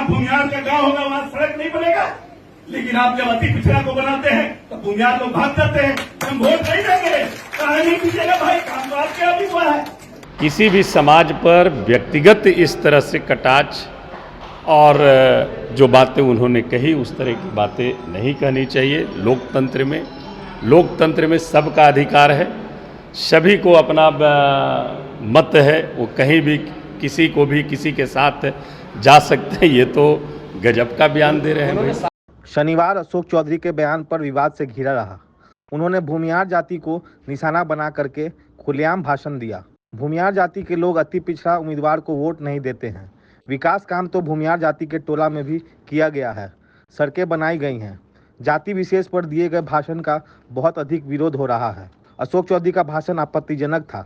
भूमिहार का गांव होगा वहाँ सड़क नहीं बनेगा, लेकिन आप जब अति पिछड़ा को बनाते हैं तो भूमिहार लोग भाग जाते हैं, हम वोट नहीं देंगे, कहा नहीं दीजिएगा भाई, काम तो आपके यहाँ भी हुआ है। किसी भी समाज पर व्यक्तिगत इस तरह से कटाक्ष और जो बातें उन्होंने कही उस तरह की बातें नहीं कहनी चाहिए। लोकतंत्र में सबका अधिकार है, सभी को अपना मत है, वो कहीं भी किसी को भी किसी के साथ जा सकते हैं। ये तो गजब का बयान दे रहे हैं। शनिवार अशोक चौधरी के बयान पर विवाद से घिरा रहा। उन्होंने भूमिहार जाति को निशाना बना करके खुलेआम भाषण दिया। भूमिहार जाति के लोग अति पिछड़ा उम्मीदवार को वोट नहीं देते हैं। विकास काम तो भूमिहार जाति के टोला में भी किया गया है, सड़कें बनाई गई हैं। जाति विशेष पर दिए गए भाषण का बहुत अधिक विरोध हो रहा है। अशोक चौधरी का भाषण आपत्तिजनक था।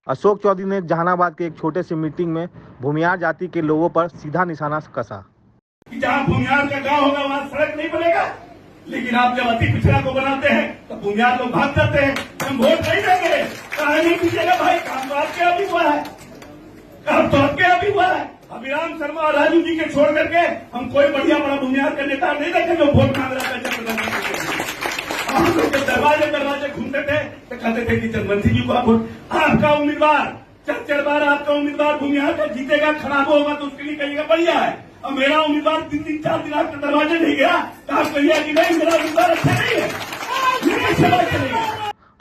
अशोक चौधरी ने जहानाबाद के एक छोटे से मीटिंग में भूमिहार जाति के लोगों पर सीधा निशाना कसा। जहाँ भूमिहार का गांव होगा वहाँ सड़क नहीं बनेगा, लेकिन आप जब अति पिछड़ा को बनाते हैं तो भूमिहार लोग भाग जाते हैं, हम वोट नहीं देंगे, कहा नहीं दीजिएगा भाई, काम तो आपके यहाँ भी हुआ है, काम तो आपके यहाँ भी हुआ है। अभिराम शर्मा और राजू जी के छोड़ करके हम कोई बढ़िया बड़ा भूमिहार का नेता नहीं देखे जो वोट मांग रहा था। हम लोग दरवाजे घूमते थे तो कहते थे कि जनवंशी जी को आपका उम्मीदवार 4 बार आपका उम्मीदवार भूमिहार का जीतेगा, खराब होगा तो उसके लिए कहिएगा बढ़िया है। और मेरा उम्मीदवार 3-4 दिन आपके दरवाजे नहीं गया तो आप कहिए कि नहीं मेरा उम्मीदवार अच्छा नहीं है।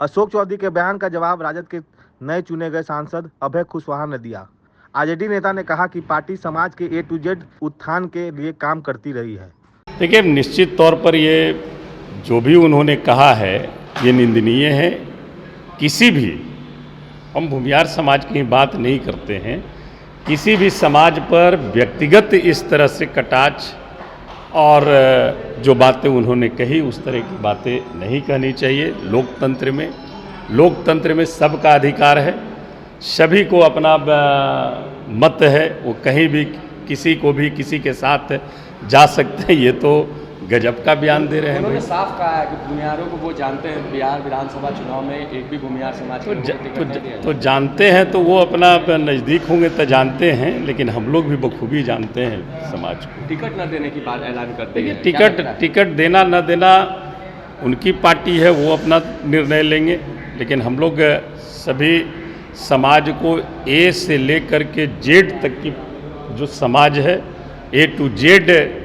अशोक चौधरी के बयान का जवाब राजद के नए चुने गए सांसद अभय कुशवाहा ने दिया। आरजेडी नेता ने कहा कि पार्टी समाज के A to Z उत्थान के लिए काम करती रही है। देखिए, निश्चित तौर पर ये जो भी उन्होंने कहा है ये निंदनीय है। किसी भी, हम भूमिहार समाज की बात नहीं करते हैं, किसी भी समाज पर व्यक्तिगत इस तरह से कटाक्ष और जो बातें उन्होंने कही उस तरह की बातें नहीं कहनी चाहिए। लोकतंत्र में सबका अधिकार है, सभी को अपना मत है, वो कहीं भी किसी को भी किसी के साथ जा सकते हैं। ये तो गजब का बयान दे रहे हैं। उन्होंने साफ कहा है कि भूमिहारों को वो जानते हैं, बिहार विधानसभा चुनाव में एक भी भूमिहार समाज तो जानते हैं, तो वो अपना नज़दीक होंगे तो जानते हैं, लेकिन हम लोग भी बखूबी जानते हैं समाज को। टिकट न देने की बात ऐलान करते हैं। टिकट देना न देना उनकी पार्टी है, वो अपना निर्णय लेंगे, लेकिन हम लोग सभी समाज को A से लेकर के Z तक की जो समाज है, A to Z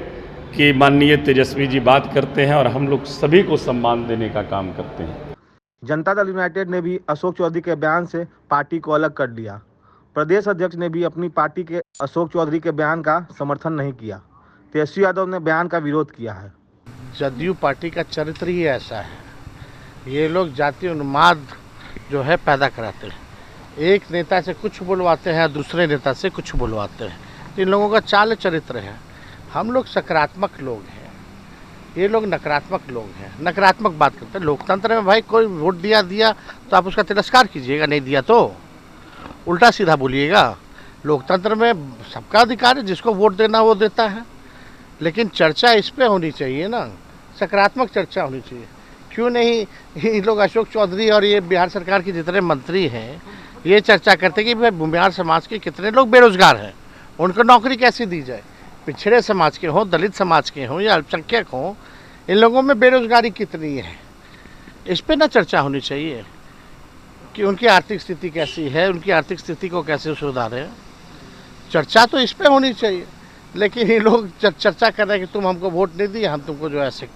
की माननीय तेजस्वी जी बात करते हैं और हम लोग सभी को सम्मान देने का काम करते हैं। जनता दल यूनाइटेड ने भी अशोक चौधरी के बयान से पार्टी को अलग कर दिया। प्रदेश अध्यक्ष ने भी अपनी पार्टी के अशोक चौधरी के बयान का समर्थन नहीं किया। तेजस्वी यादव ने बयान का विरोध किया है। जदयू पार्टी का चरित्र ही ऐसा है, ये लोग जातीय उन्माद जो है पैदा कराते हैं। एक नेता से कुछ बुलवाते हैं, दूसरे नेता से कुछ बुलवाते हैं। इन लोगों का चाल चरित्र है। हम लोग सकारात्मक लोग हैं, ये लोग नकारात्मक लोग हैं, नकारात्मक बात करते हैं। लोकतंत्र में भाई कोई वोट दिया तो आप उसका तिरस्कार कीजिएगा, नहीं दिया तो उल्टा सीधा बोलिएगा। लोकतंत्र में सबका अधिकार है, जिसको वोट देना वो देता है, लेकिन चर्चा इस पे होनी चाहिए ना, सकारात्मक चर्चा होनी चाहिए। क्यों नहीं ये लोग अशोक चौधरी और ये बिहार सरकार के जितने मंत्री हैं ये चर्चा करते कि भाई भूमिहार समाज के कितने लोग बेरोजगार हैं, उनको नौकरी कैसे दी जाए। पिछड़े समाज के हों, दलित समाज के हों या अल्पसंख्यक हों, इन लोगों में बेरोजगारी कितनी है, इस पे ना चर्चा होनी चाहिए कि उनकी आर्थिक स्थिति कैसी है, उनकी आर्थिक स्थिति को कैसे सुधारें। चर्चा तो इस पे होनी चाहिए, लेकिन ये लोग चर्चा कर रहे हैं कि तुम हमको वोट नहीं दिए, हम तुमको जो ऐसे